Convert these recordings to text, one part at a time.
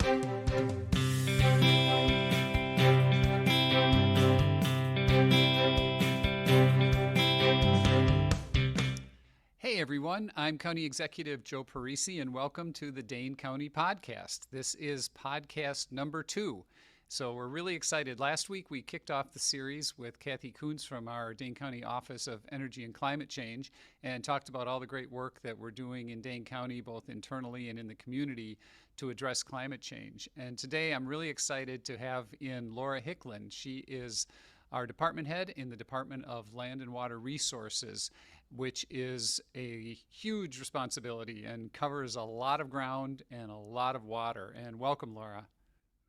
Hey everyone, I'm County Executive Joe Parisi, and welcome to the Dane County Podcast. This is podcast number 2. So we're really excited. Last week we kicked off the series with Kathy Kuntz from our Dane County Office of Energy and Climate Change and talked about all the great work that we're doing in Dane County, both internally and in the community, to address climate change. And today I'm really excited to have in Laura Hicklin. She is our department head in the Department of Land and Water Resources, which is a huge responsibility and covers a lot of ground and a lot of water. And welcome, Laura.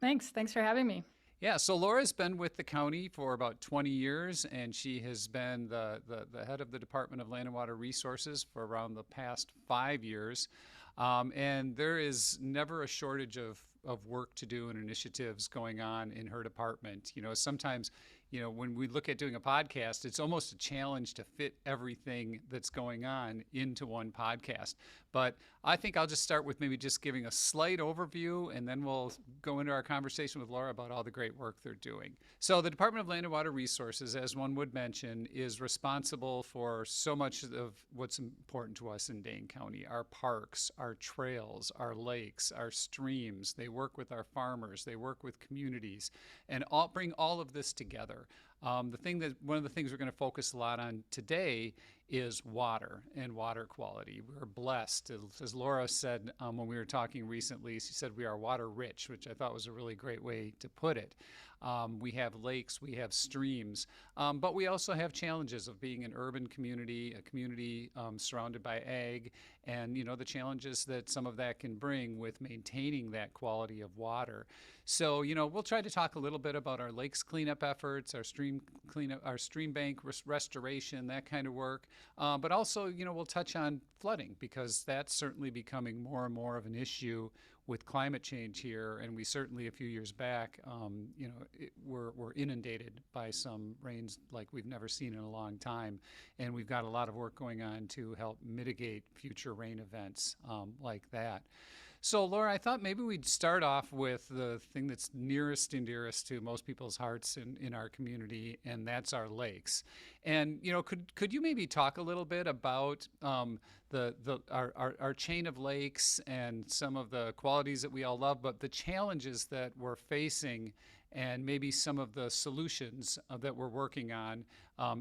Thanks for having me. Yeah, so Laura's been with the county for about 20 years, and she has been the head of the Department of Land and Water Resources for around the past 5 years. And there is never a shortage of work to do and initiatives going on in her department. You know, sometimes, when we look at doing a podcast, it's almost a challenge to fit everything that's going on into one podcast. But I think I'll just start with maybe just giving a slight overview, and then we'll go into our conversation with Laura about all the great work they're doing. So the Department of Land and Water Resources, as one would mention, is responsible for so much of what's important to us in Dane County: our parks, our trails, our lakes, our streams. They work with our farmers, they work with communities, and bring all of this together. One of the things we're going to focus a lot on today is water and water quality. We're blessed, as Laura said when we were talking recently. She said we are water rich, which I thought was a really great way to put it. We have lakes, we have streams, but we also have challenges of being an urban community, a community surrounded by ag, and the challenges that some of that can bring with maintaining that quality of water. So we'll try to talk a little bit about our lakes cleanup efforts, our stream cleanup, our stream bank restoration, that kind of work. But also we'll touch on flooding, because that's certainly becoming more and more of an issue with climate change here. And we certainly, a few years back, we're inundated by some rains like we've never seen in a long time. And we've got a lot of work going on to help mitigate future rain events like that. So, Laura, I thought maybe we'd start off with the thing that's nearest and dearest to most people's hearts in our community, and that's our lakes. And could you maybe talk a little bit about our chain of lakes and some of the qualities that we all love, but the challenges that we're facing, and maybe some of the solutions that we're working on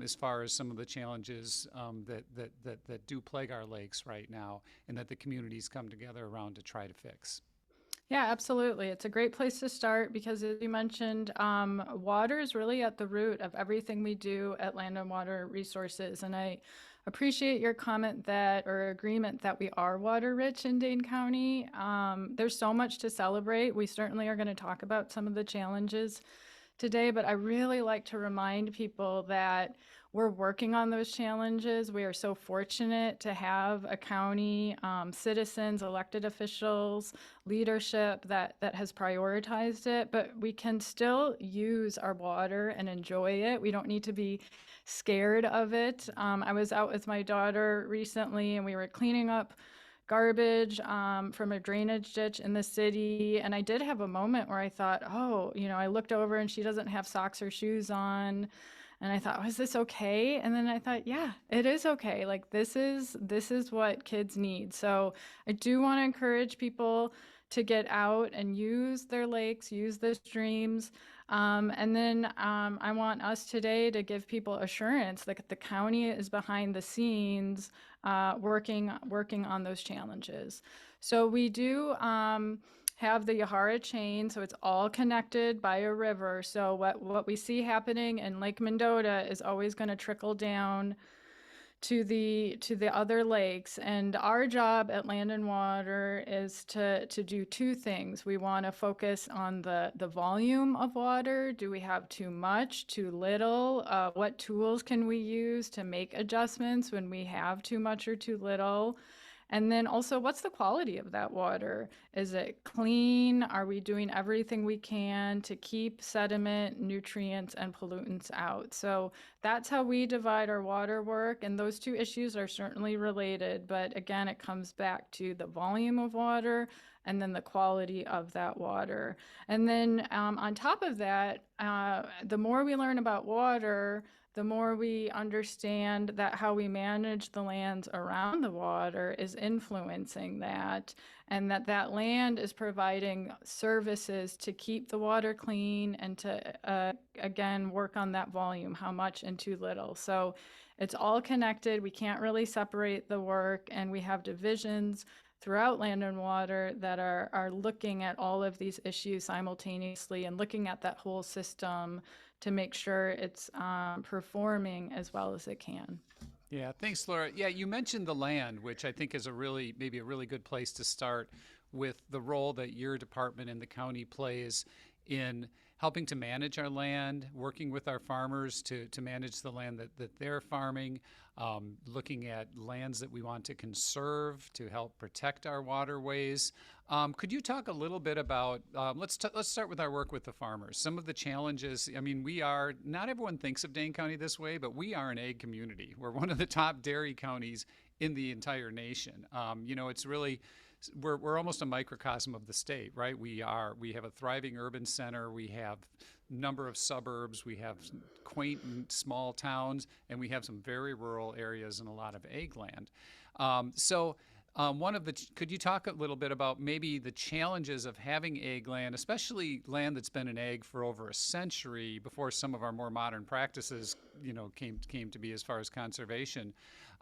as far as some of the challenges that do plague our lakes right now, and that the communities come together around to try to fix. Yeah, absolutely. It's a great place to start because, as you mentioned, water is really at the root of everything we do at Land and Water Resources. And I appreciate your comment or agreement that we are water rich in Dane County. There's so much to celebrate. We certainly are going to talk about some of the challenges today, but I really like to remind people that we're working on those challenges. We are so fortunate to have a county, citizens, elected officials, leadership that has prioritized it, but we can still use our water and enjoy it. We don't need to be scared of it. I was out with my daughter recently, and we were cleaning up garbage from a drainage ditch in the city. And I did have a moment where I thought, I looked over and she doesn't have socks or shoes on. And I thought, is this okay? And then I thought, yeah, it is okay. Like, this is what kids need. So I do want to encourage people to get out and use their lakes, use the streams. And then I want us today to give people assurance that the county is behind the scenes working on those challenges. So we do have the Yahara chain, so it's all connected by a river. So what we see happening in Lake Mendota is always going to trickle down to the other lakes. And our job at Land and Water is to do two things. We want to focus on the volume of water. Do we have too much, too little? What tools can we use to make adjustments when we have too much or too little? And then also, what's the quality of that water? Is it clean? Are we doing everything we can to keep sediment, nutrients, and pollutants out? So that's how we divide our water work. And those two issues are certainly related. But again, it comes back to the volume of water and then the quality of that water. And then on top of that, the more we learn about water, the more we understand that how we manage the lands around the water is influencing that, and that land is providing services to keep the water clean and to, again, work on that volume, how much and too little. So it's all connected. We can't really separate the work, and we have divisions throughout Land and Water that are looking at all of these issues simultaneously and looking at that whole system to make sure it's performing as well as it can. Yeah, thanks, Laura. Yeah, you mentioned the land, which I think is maybe a really good place to start with the role that your department and the county plays in helping to manage our land, working with our farmers to manage the land that they're farming, looking at lands that we want to conserve to help protect our waterways. Could you talk a little bit about, let's start with our work with the farmers. Some of the challenges, I mean, not everyone thinks of Dane County this way, but we are an egg community. We're one of the top dairy counties in the entire nation. It's really, we're almost a microcosm of the state, right? We have a thriving urban center. We have a number of suburbs. We have quaint and small towns, and we have some very rural areas and a lot of egg land. Could you talk a little bit about maybe the challenges of having egg land, especially land that's been an egg for over a century before some of our more modern practices, came to be as far as conservation.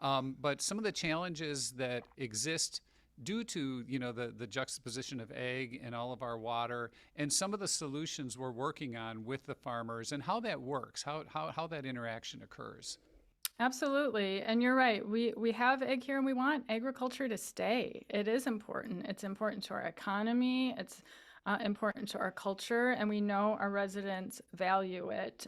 But some of the challenges that exist due to the juxtaposition of egg and all of our water, and some of the solutions we're working on with the farmers and how that works, how that interaction occurs. Absolutely. And you're right. We have egg here and we want agriculture to stay. It is important. It's important to our economy. It's important to our culture, and we know our residents value it.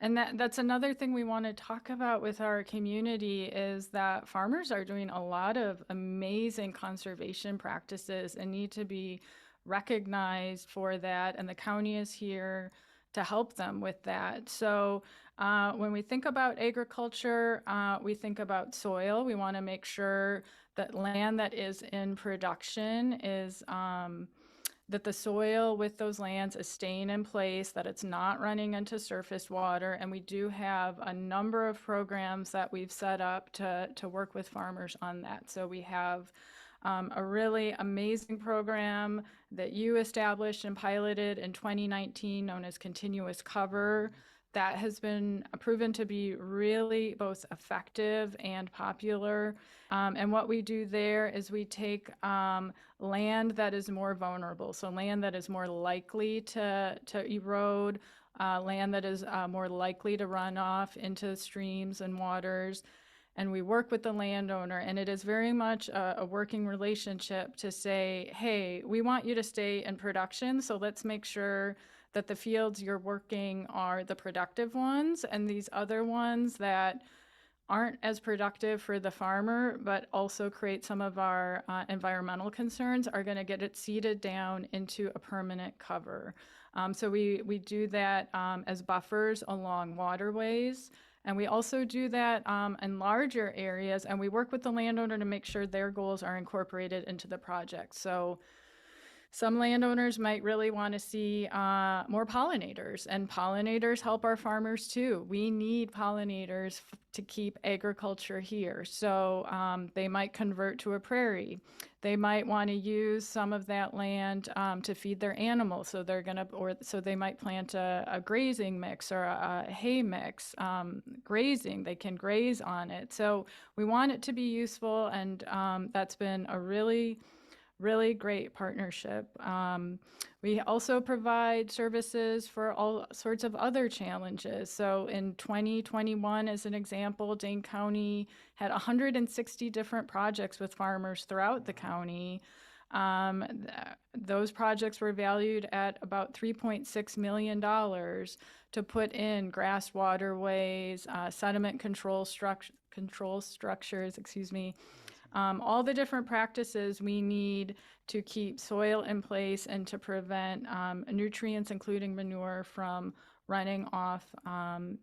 And that's another thing we want to talk about with our community is that farmers are doing a lot of amazing conservation practices and need to be recognized for that. And the county is here to help them with that. So when we think about agriculture, we think about soil. We want to make sure that land that is in production is that the soil with those lands is staying in place, that it's not running into surface water. And we do have a number of programs that we've set up to work with farmers on that. So we have a really amazing program that you established and piloted in 2019 known as Continuous Cover. That has been proven to be really both effective and popular. And what we do there is we take land that is more vulnerable, so land that is more likely to erode, land that is more likely to run off into streams and waters. And we work with the landowner, and it is very much a working relationship to say, hey, we want you to stay in production, so let's make sure that the fields you're working are the productive ones, and these other ones that aren't as productive for the farmer, but also create some of our environmental concerns are going to get it seeded down into a permanent cover. So we do that as buffers along waterways. And we also do that in larger areas, and we work with the landowner to make sure their goals are incorporated into the project. So some landowners might really want to see more pollinators, and pollinators help our farmers too. We need pollinators to keep agriculture here. So they might convert to a prairie. They might want to use some of that land to feed their animals. So they might plant a grazing mix or a hay mix. Grazing, they can graze on it. So we want it to be useful, and that's been a really great partnership. We also provide services for all sorts of other challenges. So in 2021, as an example, Dane County had 160 different projects with farmers throughout the county. Those projects were valued at about $3.6 million to put in grass waterways, sediment control structures, all the different practices we need to keep soil in place and to prevent nutrients, including manure, from running off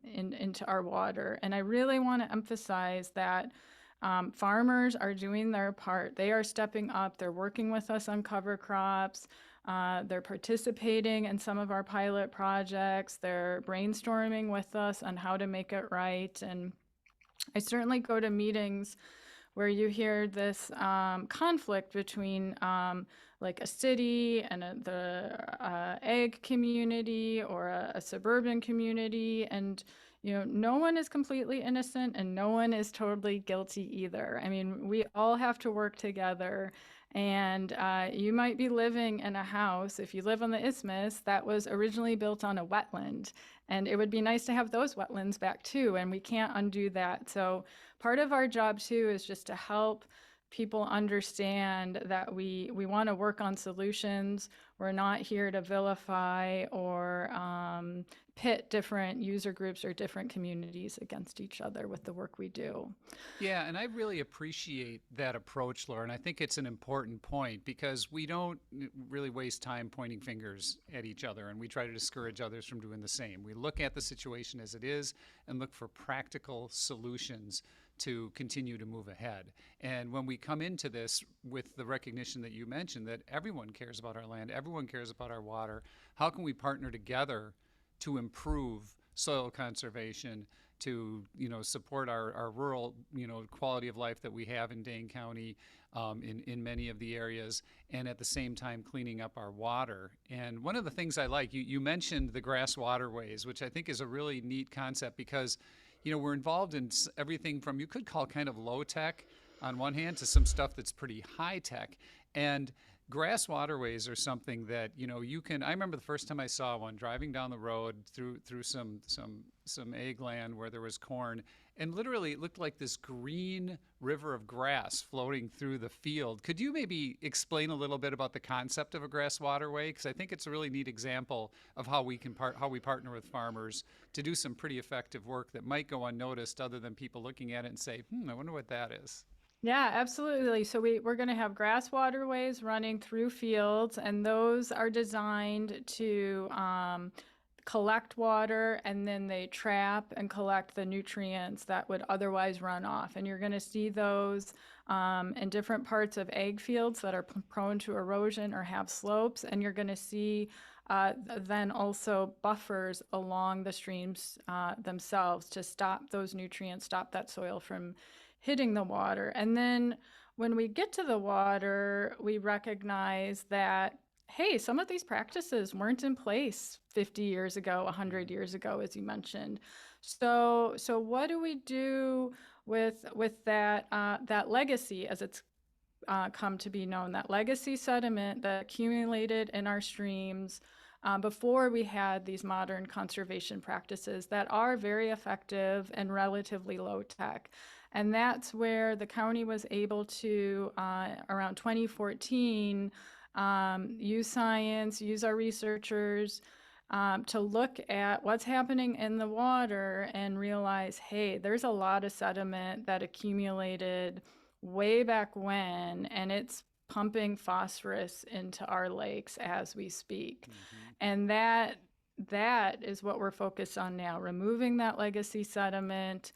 into our water. And I really want to emphasize that Farmers are doing their part. They are stepping up. They're working with us on cover crops. They're participating in some of our pilot projects. They're brainstorming with us on how to make it right. And I certainly go to meetings where you hear this conflict between like a city and the ag community or a suburban community, and no one is completely innocent and no one is totally guilty either. I mean, we all have to work together. And you might be living in a house, if you live on the isthmus, that was originally built on a wetland. And it would be nice to have those wetlands back too, and we can't undo that. So part of our job too is just to help people understand that we want to work on solutions. We're not here to vilify or pit different user groups or different communities against each other with the work we do. Yeah, and I really appreciate that approach, Laura, and I think it's an important point because we don't really waste time pointing fingers at each other, and we try to discourage others from doing the same. We look at the situation as it is and look for practical solutions to continue to move ahead. And when we come into this with the recognition that you mentioned that everyone cares about our land, everyone cares about our water, how can we partner together to improve soil conservation, to support our rural quality of life that we have in Dane County, in many of the areas, and at the same time cleaning up our water. And one of the things I like, you mentioned the grass waterways, which I think is a really neat concept because we're involved in everything from, you could call kind of low tech on one hand, to some stuff that's pretty high tech. And grass waterways are something that you can. I remember the first time I saw one driving down the road through some ag land where there was corn, and literally it looked like this green river of grass floating through the field. Could you maybe explain a little bit about the concept of a grass waterway? Because I think it's a really neat example of how we partner with farmers to do some pretty effective work that might go unnoticed, other than people looking at it and say, I wonder what that is. Yeah, absolutely. So we're going to have grass waterways running through fields, and those are designed to collect water, and then they trap and collect the nutrients that would otherwise run off. And you're going to see those in different parts of ag fields that are prone to erosion or have slopes. And you're going to see then also buffers along the streams themselves to stop those nutrients, stop that soil from hitting the water. And then when we get to the water, we recognize that, hey, some of these practices weren't in place 50 years ago, 100 years ago, as you mentioned. So what do we do with that that legacy, as it's come to be known, that legacy sediment that accumulated in our streams before we had these modern conservation practices that are very effective and relatively low tech? And that's where the county was able to, around 2014, use science, use our researchers to look at what's happening in the water and realize, hey, there's a lot of sediment that accumulated way back when, and it's pumping phosphorus into our lakes as we speak. And that is what we're focused on now, removing that legacy sediment,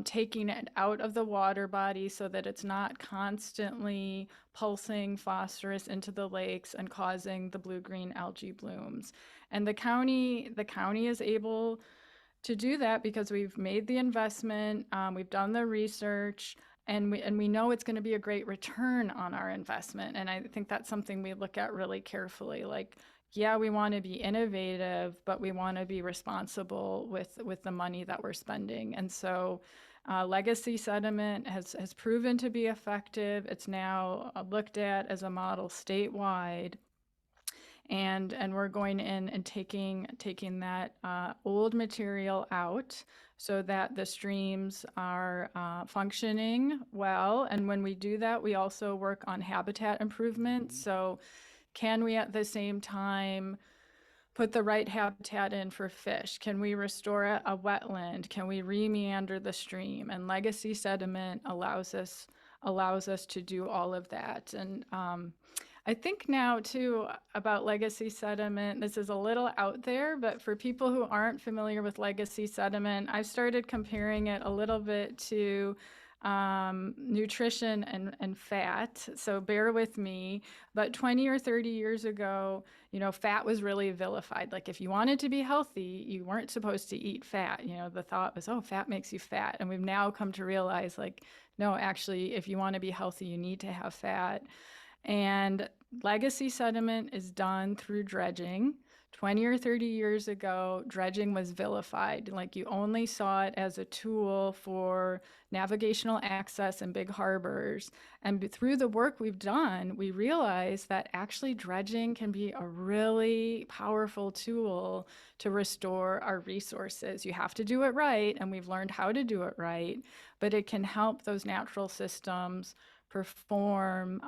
taking it out of the water body so that it's not constantly pulsing phosphorus into the lakes and causing the blue-green algae blooms. And the county is able to do that because we've made the investment, we've done the research, and we know it's going to be a great return on our investment. And I think that's something we look at really carefully. Like, yeah, we want to be innovative, but we want to be responsible with the money that we're spending. And so legacy sediment has proven to be effective. It's now looked at as a model statewide. And we're going in and taking that old material out so that the streams are functioning well. And when we do that, we also work on habitat improvement. So can we at the same time put the right habitat in for fish? Can we restore a wetland? Can we re-meander the stream? And legacy sediment allows us to do all of that. And I think now too about legacy sediment, this is a little out there, but for people who aren't familiar with legacy sediment, I've started comparing it a little bit to nutrition and fat. So bear with me. But 20 or 30 years ago, fat was really vilified. Like if you wanted to be healthy, you weren't supposed to eat fat. The thought was, oh, fat makes you fat. And we've now come to realize, like, no, actually, if you want to be healthy, you need to have fat. And legacy sediment is done through dredging. 20 or 30 years ago, dredging was vilified. Like you only saw it as a tool for navigational access in big harbors. And through the work we've done, we realized that actually dredging can be a really powerful tool to restore our resources. You have to do it right, and we've learned how to do it right, but it can help those natural systems perform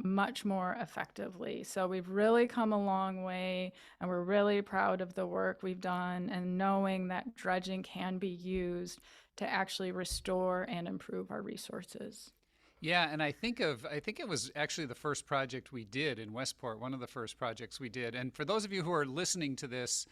much more effectively. So we've really come a long way, and we're really proud of the work we've done and knowing that dredging can be used to actually restore and improve our resources. Yeah, and I think it was actually the first project we did in Westport, one of the first projects we did. And for those of you who are listening to this,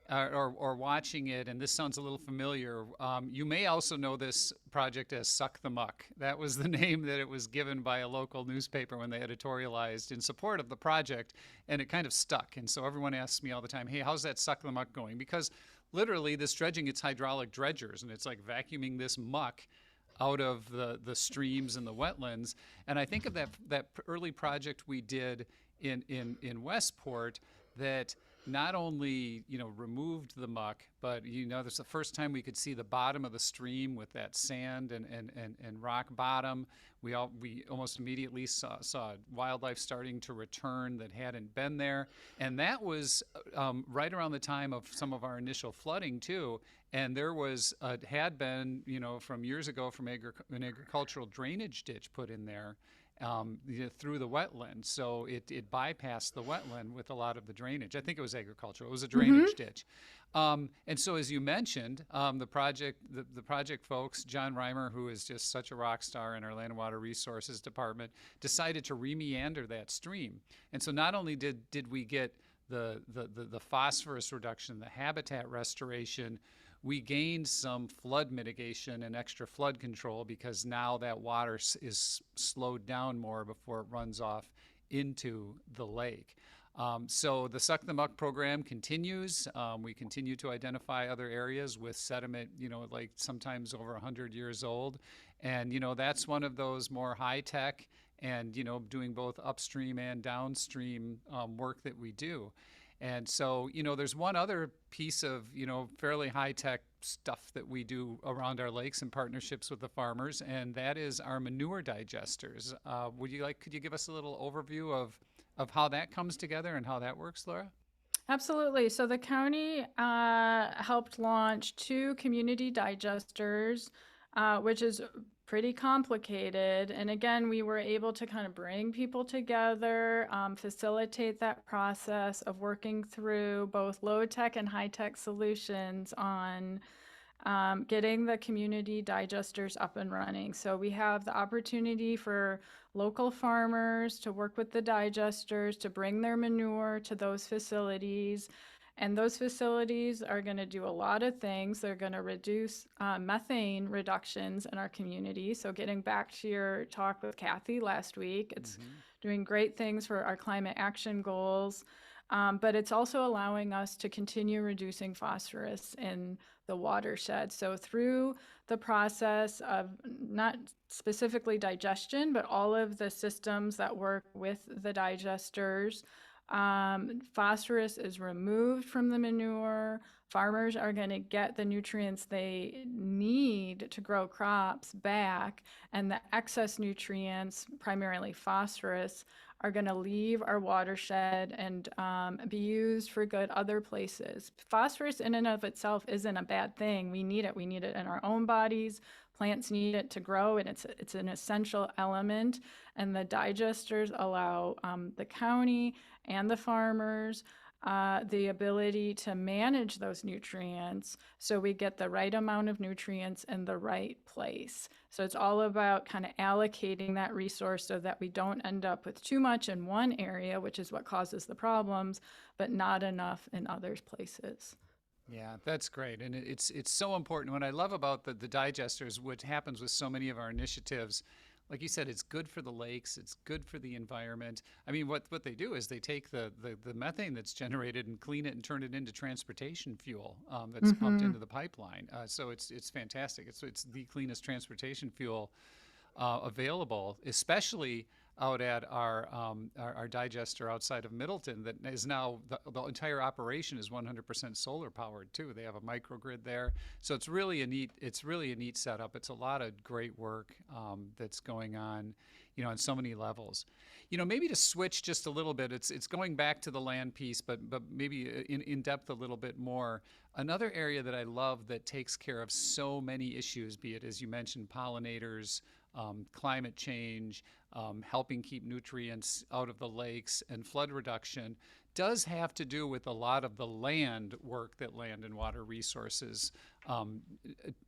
or watching it, and this sounds a little familiar, you may also know this project as Suck the Muck. That was the name that it was given by a local newspaper when they editorialized in support of the project, and it kind of stuck. And so everyone asks me all the time, hey, how's that Suck the Muck going? Because literally this dredging, it's hydraulic dredgers, and it's like vacuuming this muck out of the streams and the wetlands. And I think of that early project we did in Westport that not only removed the muck, but this is the first time we could see the bottom of the stream with that sand and rock bottom. We almost immediately saw wildlife starting to return that hadn't been there, and that was right around the time of some of our initial flooding too. And there had been from years ago an agricultural drainage ditch put in there. Through the wetland. So it bypassed the wetland with a lot of the drainage. I think it was agricultural. It was a drainage ditch. And so as you mentioned, the project folks, John Reimer, who is just such a rock star in our Land and Water Resources Department, decided to re-meander that stream. And so not only did we get the phosphorus reduction, the habitat restoration, we gained some flood mitigation and extra flood control because now that water is slowed down more before it runs off into the lake. So the Suck the Muck program continues. We continue to identify other areas with sediment, like sometimes over 100 years old. And, that's one of those more high-tech and, doing both upstream and downstream work that we do. And so, there's one other piece of, fairly high-tech stuff that we do around our lakes in partnerships with the farmers, and that is our manure digesters. Could you give us a little overview of how that comes together and how that works, Laura? Absolutely. So the county helped launch 2 community digesters, which is pretty complicated. And again, we were able to kind of bring people together, facilitate that process of working through both low-tech and high-tech solutions on getting the community digesters up and running. So we have the opportunity for local farmers to work with the digesters to bring their manure to those facilities. And those facilities are going to do a lot of things. They're going to reduce methane reductions in our community. So getting back to your talk with Kathy last week, it's doing great things for our climate action goals. But it's also allowing us to continue reducing phosphorus in the watershed. So through the process of not specifically digestion, but all of the systems that work with the digesters, phosphorus is removed from the manure. Farmers are going to get the nutrients they need to grow crops back, and the excess nutrients, primarily phosphorus, are going to leave our watershed and be used for good other places. Phosphorus in and of itself isn't a bad thing. We need it. We need it in our own bodies. Plants need it to grow, and it's an essential element. And the digesters allow the county and the farmers the ability to manage those nutrients so we get the right amount of nutrients in the right place. So it's all about kind of allocating that resource so that we don't end up with too much in one area, which is what causes the problems, but not enough in other places. Yeah, that's great, and it's so important. What I love about the digesters, what happens with so many of our initiatives, like you said, it's good for the lakes, it's good for the environment. I mean, what they do is they take the methane that's generated and clean it and turn it into transportation fuel that's pumped Hmm. into the pipeline. So it's fantastic. It's the cleanest transportation fuel available, especially out at our digester outside of Middleton. That is now the entire operation is 100% solar powered too. They have a microgrid there, so it's really a neat setup. It's a lot of great work that's going on, on so many levels. Maybe to switch just a little bit, it's going back to the land piece, but maybe in depth a little bit more. Another area that I love that takes care of so many issues, be it, as you mentioned, pollinators, climate change, helping keep nutrients out of the lakes, and flood reduction, does have to do with a lot of the land work that Land and Water Resources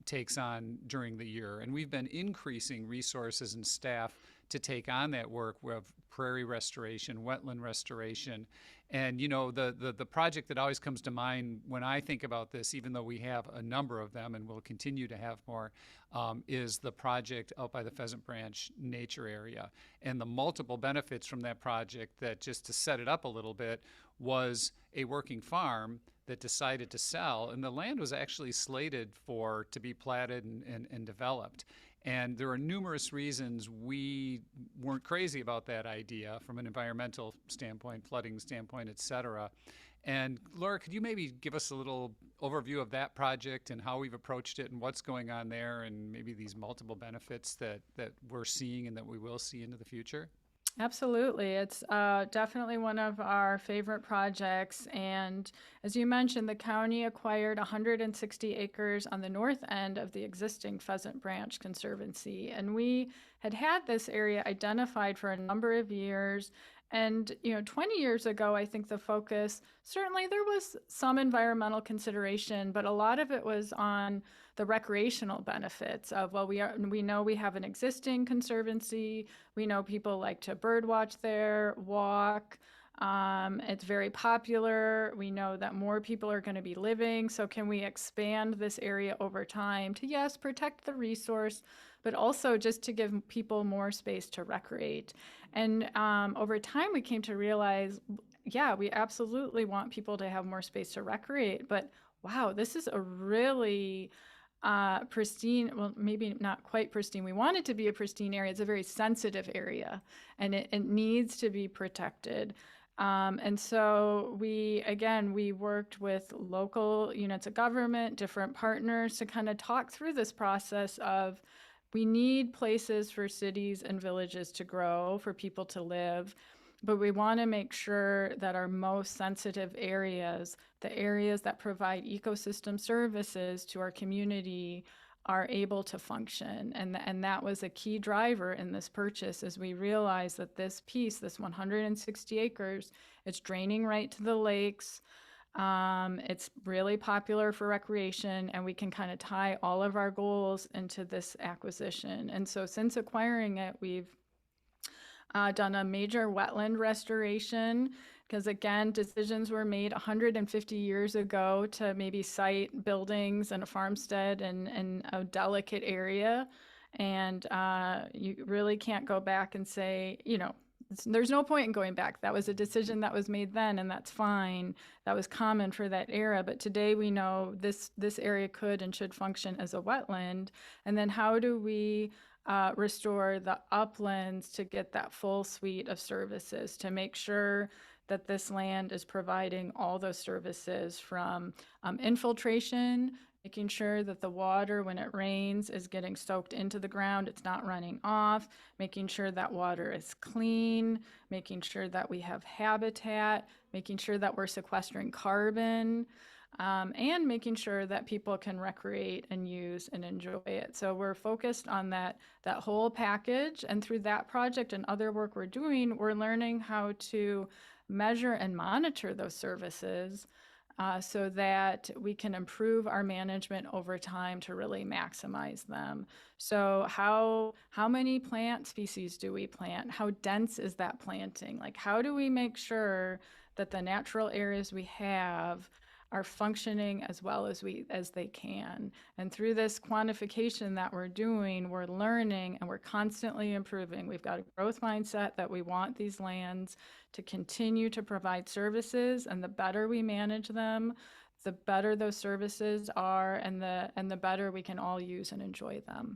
takes on during the year. And we've been increasing resources and staff to take on that work with prairie restoration, wetland restoration. And the project that always comes to mind when I think about this, even though we have a number of them and will continue to have more, is the project out by the Pheasant Branch Nature Area. And the multiple benefits from that project, that, just to set it up a little bit, was a working farm that decided to sell, and the land was actually slated to be platted and developed. And there are numerous reasons we weren't crazy about that idea from an environmental standpoint, flooding standpoint, et cetera. And Laura, could you maybe give us a little overview of that project and how we've approached it and what's going on there, and maybe these multiple benefits that we're seeing and that we will see into the future? Absolutely. It's definitely one of our favorite projects. And as you mentioned, the county acquired 160 acres on the north end of the existing Pheasant Branch Conservancy. And we had this area identified for a number of years. And, 20 years ago, I think the focus, certainly there was some environmental consideration, but a lot of it was on the recreational benefits of, well, we know we have an existing conservancy. We know people like to bird watch there, walk. It's very popular. We know that more people are going to be living. So can we expand this area over time to, yes, protect the resource, but also just to give people more space to recreate? And over time, we came to realize, yeah, we absolutely want people to have more space to recreate. But wow, this is a really pristine, well, maybe not quite pristine. We want it to be a pristine area. It's a very sensitive area, and it needs to be protected. And so we worked with local units of government, different partners, to kind of talk through this process of, we need places for cities and villages to grow, for people to live, but we want to make sure that our most sensitive areas, the areas that provide ecosystem services to our community, are able to function. And that was a key driver in this purchase, as we realized that this piece, this 160 acres, it's draining right to the lakes. It's really popular for recreation, and we can kind of tie all of our goals into this acquisition. And so since acquiring it, we've done a major wetland restoration, because again, decisions were made 150 years ago to maybe site buildings and a farmstead in a delicate area. And you really can't go back and say, there's no point in going back. That was a decision that was made then, and that's fine. That was common for that era. But today we know this area could and should function as a wetland. And then how do we restore the uplands to get that full suite of services, to make sure that this land is providing all those services, from infiltration, making sure that the water, when it rains, is getting soaked into the ground, it's not running off, making sure that water is clean, making sure that we have habitat, making sure that we're sequestering carbon, and making sure that people can recreate and use and enjoy it. So we're focused on that whole package. And through that project and other work we're doing, we're learning how to measure and monitor those services, so that we can improve our management over time to really maximize them. So how many plant species do we plant? How dense is that planting? Like, how do we make sure that the natural areas we have are functioning as well as they can. And through this quantification that we're doing, we're learning and we're constantly improving. We've got a growth mindset that we want these lands to continue to provide services, and the better we manage them, the better those services are, and the better we can all use and enjoy them.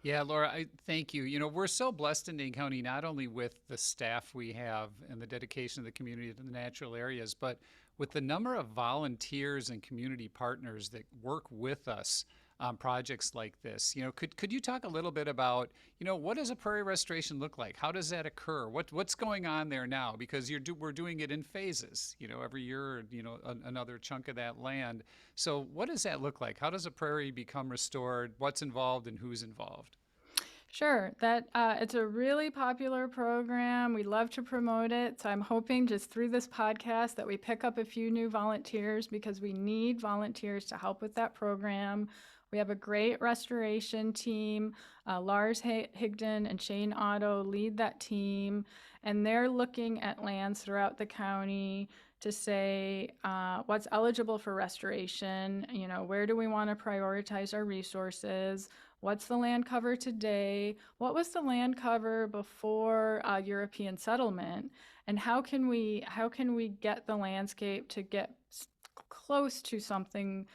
Yeah, Laura, thank you. You know, we're so blessed in Dane County, not only with the staff we have and the dedication of the community to the natural areas, but with the number of volunteers and community partners that work with us on projects like this. You know, could you talk a little bit about, you know, what does a prairie restoration look like? How does that occur? What's going on there now? Because we're doing it in phases, you know, every year, you know, another chunk of that land. So what does that look like? How does a prairie become restored? What's involved and who's involved? Sure, that it's a really popular program. We love to promote it. So I'm hoping just through this podcast that we pick up a few new volunteers, because we need volunteers to help with that program. We have a great restoration team. Lars Higdon and Shane Otto lead that team, and they're looking at lands throughout the county to say what's eligible for restoration, you know, where do we want to prioritize our resources, what's the land cover today, what was the land cover before European settlement, and how can we get the landscape to get close to something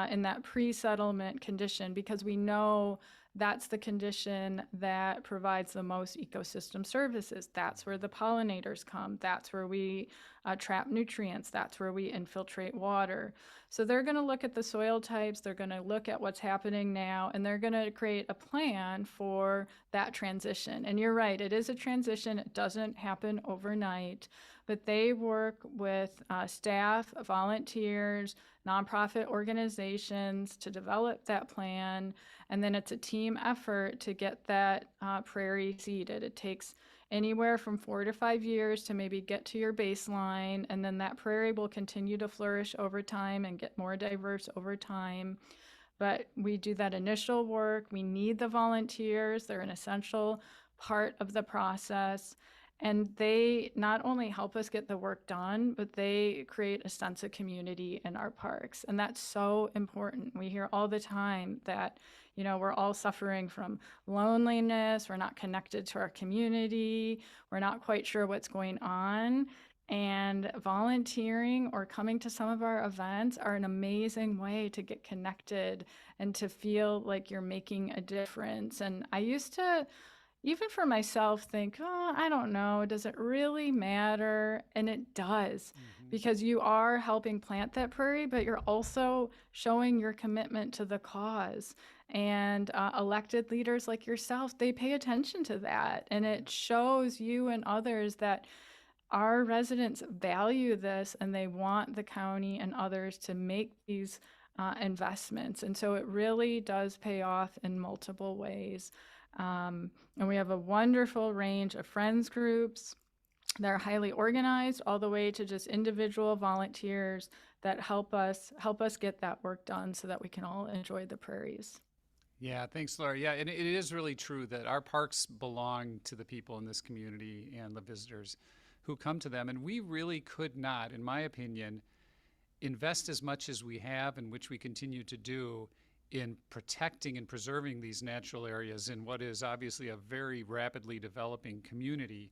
in that pre-settlement condition, because we know that's the condition that provides the most ecosystem services. That's where the pollinators come. That's where we trap nutrients. That's where we infiltrate water. So they're going to look at the soil types. They're going to look at what's happening now, and they're going to create a plan for that transition. And you're right, it is a transition. It doesn't happen overnight, but they work with staff, volunteers, nonprofit organizations to develop that plan. And then it's a team effort to get that prairie seeded. It takes anywhere from 4 to 5 years to maybe get to your baseline, and then that prairie will continue to flourish over time and get more diverse over time. But we do that initial work. We need the volunteers. They're an essential part of the process. And they not only help us get the work done, but they create a sense of community in our parks. And that's so important. We hear all the time that, you know, we're all suffering from loneliness. We're not connected to our community. We're not quite sure what's going on. And volunteering or coming to some of our events are an amazing way to get connected and to feel like you're making a difference. And I used to, even for myself, think, oh, I don't know, does it really matter? And it does, because you are helping plant that prairie, but you're also showing your commitment to the cause. And elected leaders like yourself, they pay attention to that. And it shows you and others that our residents value this, and they want the county and others to make these investments. And so it really does pay off in multiple ways. And we have a wonderful range of friends groups. They're highly organized, all the way to just individual volunteers that help us get that work done so that we can all enjoy the prairies. Yeah, thanks, Laura. Yeah, and it is really true that our parks belong to the people in this community and the visitors who come to them. And we really could not, in my opinion, invest as much as we have, and which we continue to do, in protecting and preserving these natural areas in what is obviously a very rapidly developing community,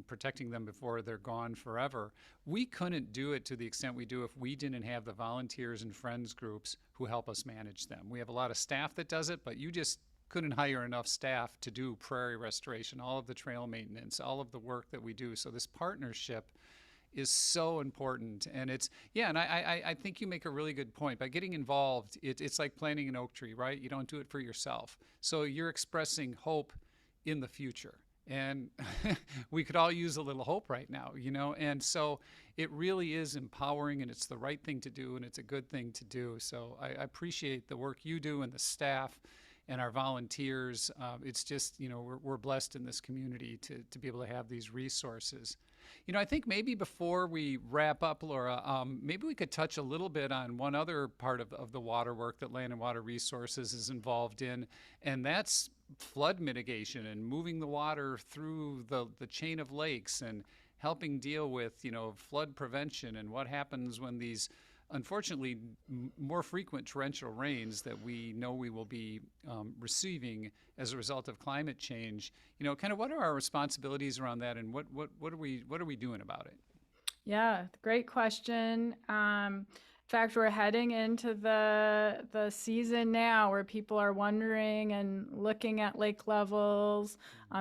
protecting them before they're gone forever. We couldn't do it to the extent we do if we didn't have the volunteers and friends groups who help us manage them. We have a lot of staff that does it, but you just couldn't hire enough staff to do prairie restoration, all of the trail maintenance, all of the work that we do. So this partnership is so important. And it's, yeah, and I think you make a really good point. By getting involved, it's like planting an oak tree, right? You don't do it for yourself. So you're expressing hope in the future. And we could all use a little hope right now, you know? And so it really is empowering, and it's the right thing to do, and it's a good thing to do. So I appreciate the work you do and the staff and our volunteers. It's just, you know, we're blessed in this community to be able to have these resources. You know, I think maybe before we wrap up, Laura, maybe we could touch a little bit on one other part of the water work that Land and Water Resources is involved in, and that's flood mitigation and moving the water through the chain of lakes and helping deal with, you know, flood prevention and what happens when these unfortunately, more frequent torrential rains that we know we will be receiving as a result of climate change. Kind of what are our responsibilities around that, and what are we doing about it? Yeah, great question. In fact, we're heading into the season now where people are wondering and looking at lake levels,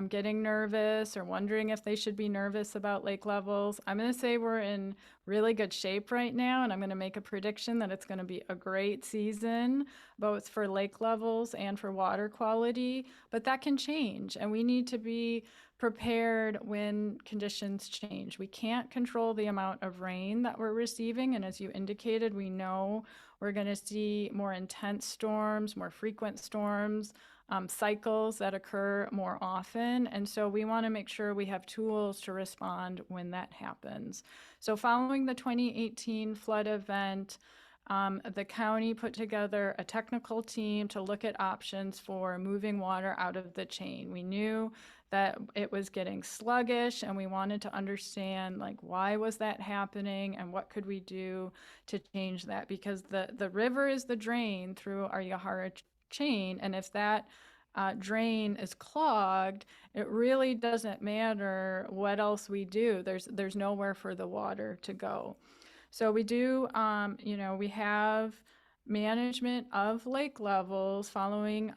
getting nervous or wondering if they should be nervous about lake levels. I'm going to say we're in really good shape right now, and I'm going to make a prediction that it's going to be a great season, both for lake levels and for water quality. But that can change, and we need to be prepared when conditions change. We can't control the amount of rain that we're receiving, and as you indicated, we know we're going to see more intense storms, more frequent storms, cycles that occur more often, and so we want to make sure we have tools to respond when that happens. So following the 2018 flood event, the county put together a technical team to look at options for moving water out of the chain. We knew that it was getting sluggish, and we wanted to understand, like, why was that happening and what could we do to change that, because the river is the drain through our Yahara chain, and if that drain is clogged, it really doesn't matter what else we do. There's nowhere for the water to go. So we do, we have management of lake levels following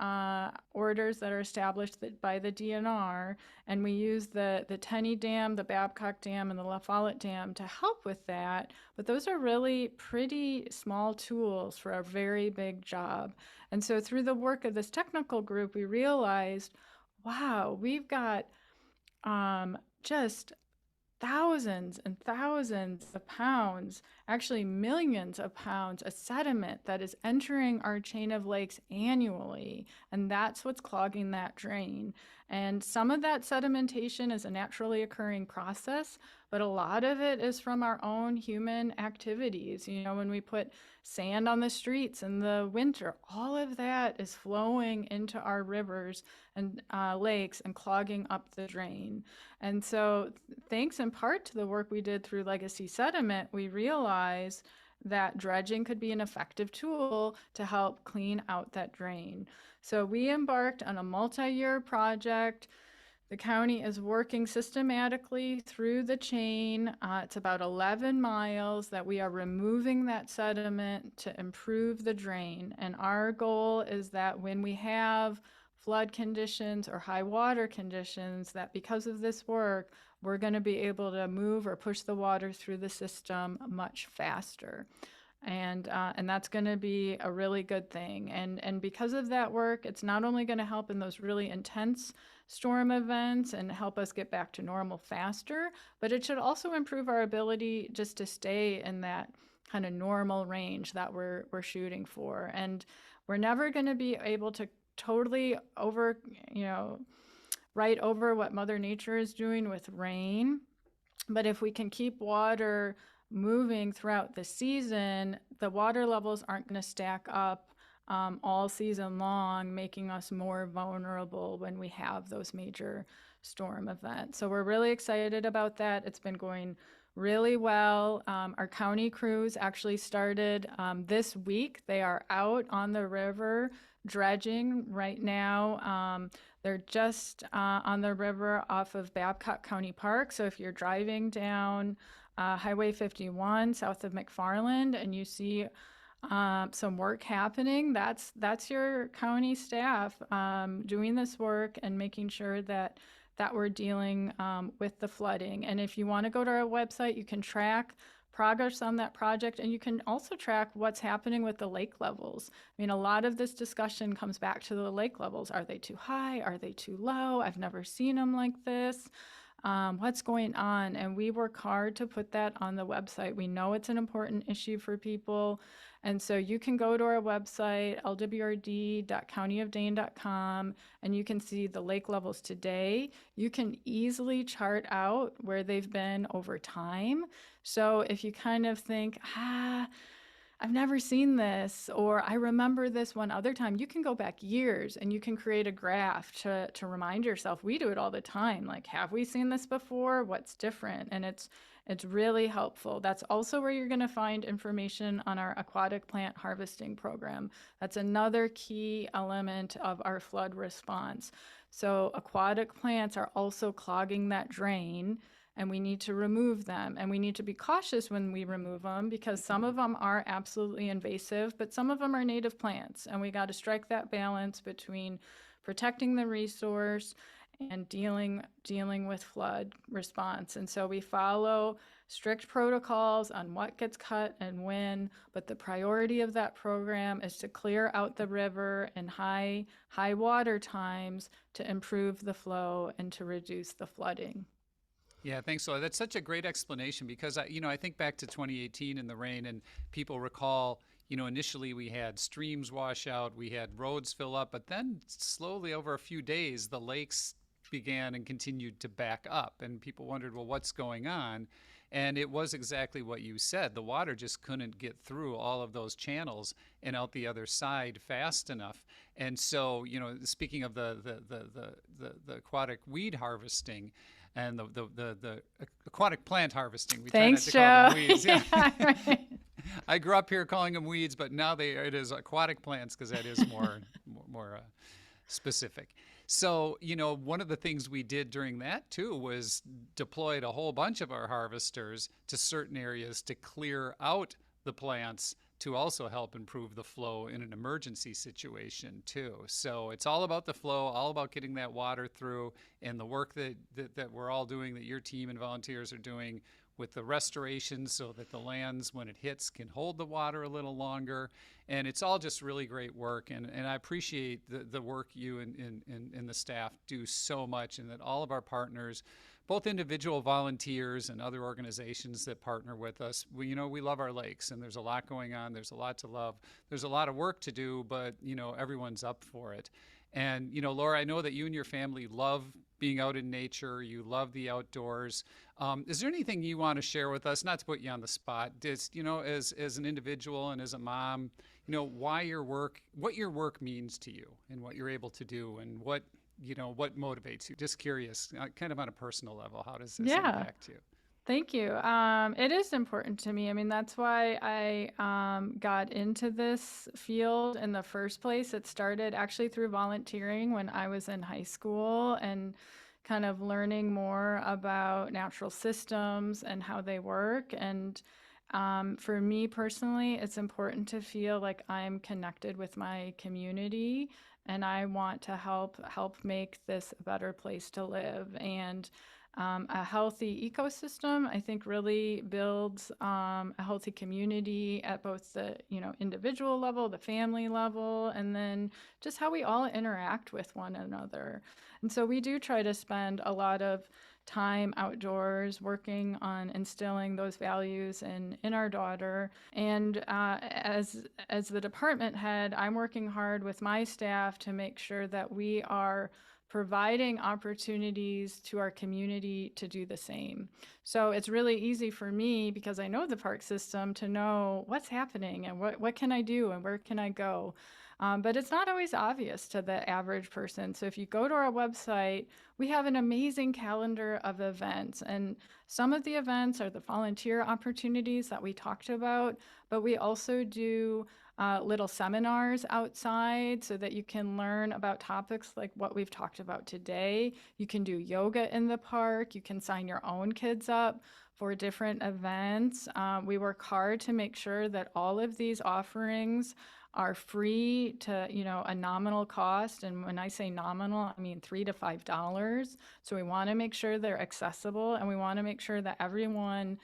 orders that are established by the DNR, and we use the Tenney Dam, the Babcock Dam, and the La Follette Dam to help with that. But those are really pretty small tools for a very big job. And so through the work of this technical group, we realized, wow, we've got just thousands and thousands of pounds, actually millions of pounds of sediment that is entering our chain of lakes annually, and that's what's clogging that drain. And some of that sedimentation is a naturally occurring process, but a lot of it is from our own human activities. When we put sand on the streets in the winter, all of that is flowing into our rivers and lakes and clogging up the drain. And so thanks in part to the work we did through Legacy Sediment, we realized that dredging could be an effective tool to help clean out that drain. So we embarked on a multi-year project. The county is working systematically through the chain. It's about 11 miles that we are removing that sediment to improve the drain. And our goal is that when we have flood conditions or high water conditions, that because of this work, we're going to be able to move or push the water through the system much faster. And that's going to be a really good thing. And because of that work, it's not only going to help in those really intense storm events and help us get back to normal faster, but it should also improve our ability just to stay in that kind of normal range that we're shooting for. And we're never going to be able to totally right over what Mother Nature is doing with rain. But if we can keep water moving throughout the season, the water levels aren't going to stack up all season long, making us more vulnerable when we have those major storm events. So we're really excited about that. It's been going really well. Our county crews actually started this week. They are out on the river dredging right now. They're just on the river off of Babcock County Park. So if you're driving down Highway 51 south of McFarland and you see some work happening, that's your county staff doing this work and making sure that we're dealing with the flooding. And if you want to go to our website, you can track progress on that project, and you can also track what's happening with the lake levels. I mean, a lot of this discussion comes back to the lake levels. Are they too high? Are they too low? I've never seen them like this. What's going on? And we work hard to put that on the website. We know it's an important issue for people. And so you can go to our website, lwrd.countyofdane.com, and you can see the lake levels today. You can easily chart out where they've been over time. So if you kind of think, I've never seen this, or I remember this one other time, you can go back years and you can create a graph to remind yourself. We do it all the time. Like, have we seen this before? What's different? And It's really helpful. That's also where you're going to find information on our aquatic plant harvesting program. That's another key element of our flood response. So aquatic plants are also clogging that drain, and we need to remove them. And we need to be cautious when we remove them because some of them are absolutely invasive, but some of them are native plants. And we got to strike that balance between protecting the resource and dealing with flood response. And so we follow strict protocols on what gets cut and when, but the priority of that program is to clear out the river in high water times to improve the flow and to reduce the flooding. Yeah, thanks. So that's such a great explanation because I think back to 2018 and the rain, and people recall, initially we had streams wash out, we had roads fill up, but then slowly over a few days, the lakes began and continued to back up, and people wondered, well, what's going on? And it was exactly what you said. The water just couldn't get through all of those channels and out the other side fast enough. And so, speaking of the aquatic weed harvesting, and the aquatic plant harvesting. We Thanks, try not to call them Joe. weeds. Yeah. Yeah, right. I grew up here calling them weeds, but now it is aquatic plants because that is more specific. So, one of the things we did during that too was deployed a whole bunch of our harvesters to certain areas to clear out the plants to also help improve the flow in an emergency situation too. So it's all about the flow, all about getting that water through, and the work that we're all doing, that your team and volunteers are doing with the restoration so that the lands, when it hits, can hold the water a little longer. And it's all just really great work. And I appreciate the work you and the staff do so much, and that all of our partners, both individual volunteers and other organizations that partner with us, we love our lakes, and there's a lot going on. There's a lot to love. There's a lot of work to do, but, everyone's up for it. And, Laura, I know that you and your family love being out in nature. You love the outdoors. Is there anything you want to share with us, not to put you on the spot, just, as an individual and as a mom, what your work means to you and what you're able to do and what motivates you? Just curious, kind of on a personal level, how does this impact you? Thank you. It is important to me. I mean, that's why I got into this field in the first place. It started actually through volunteering when I was in high school and kind of learning more about natural systems and how they work. And for me personally, it's important to feel like I'm connected with my community, and I want to help make this a better place to live. And a healthy ecosystem, I think, really builds a healthy community at both the individual level, the family level, and then just how we all interact with one another. And so we do try to spend a lot of time outdoors working on instilling those values in our daughter. And as the department head, I'm working hard with my staff to make sure that we are providing opportunities to our community to do the same. So it's really easy for me, because I know the park system, to know what's happening and what can I do and where can I go. But it's not always obvious to the average person. So if you go to our website, we have an amazing calendar of events. And some of the events are the volunteer opportunities that we talked about, but we also do little seminars outside so that you can learn about topics like what we've talked about today. You can do yoga in the park. You can sign your own kids up for different events. We work hard to make sure that all of these offerings are free to, a nominal cost. And when I say nominal, I mean $3 to $5. So we want to make sure they're accessible, and we want to make sure that everyone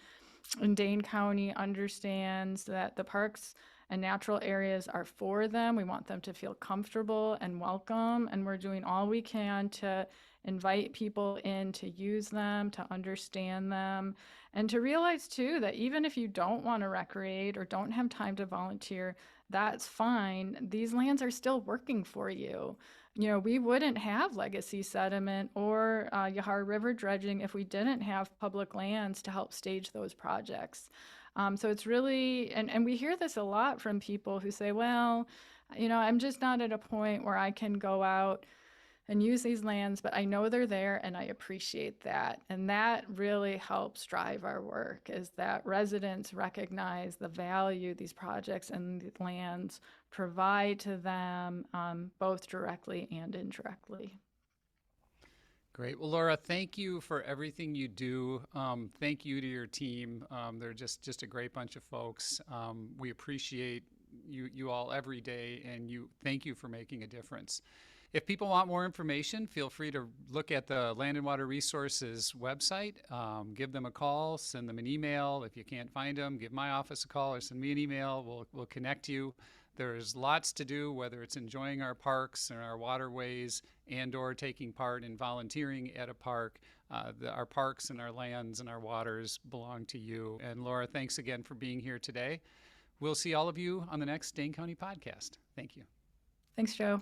in Dane County understands that the parks and natural areas are for them. We want them to feel comfortable and welcome, and we're doing all we can to invite people in to use them, to understand them, and to realize too that even if you don't want to recreate or don't have time to volunteer, that's fine. These lands are still working for you. We wouldn't have legacy sediment or Yahar River dredging if we didn't have public lands to help stage those projects. So it's really, and we hear this a lot from people who say, well, I'm just not at a point where I can go out and use these lands, but I know they're there and I appreciate that. And that really helps drive our work, is that residents recognize the value these projects and the lands provide to them, both directly and indirectly. Great. Well, Laura, thank you for everything you do. Thank you to your team. They're just a great bunch of folks. We appreciate you all every day, and thank you for making a difference. If people want more information, feel free to look at the Land and Water Resources website. Give them a call, send them an email. If you can't find them, give my office a call or send me an email. We'll connect you. There's lots to do, whether it's enjoying our parks and our waterways and/or taking part in volunteering at a park. Our parks and our lands and our waters belong to you. And Laura, thanks again for being here today. We'll see all of you on the next Dane County Podcast. Thank you. Thanks, Joe.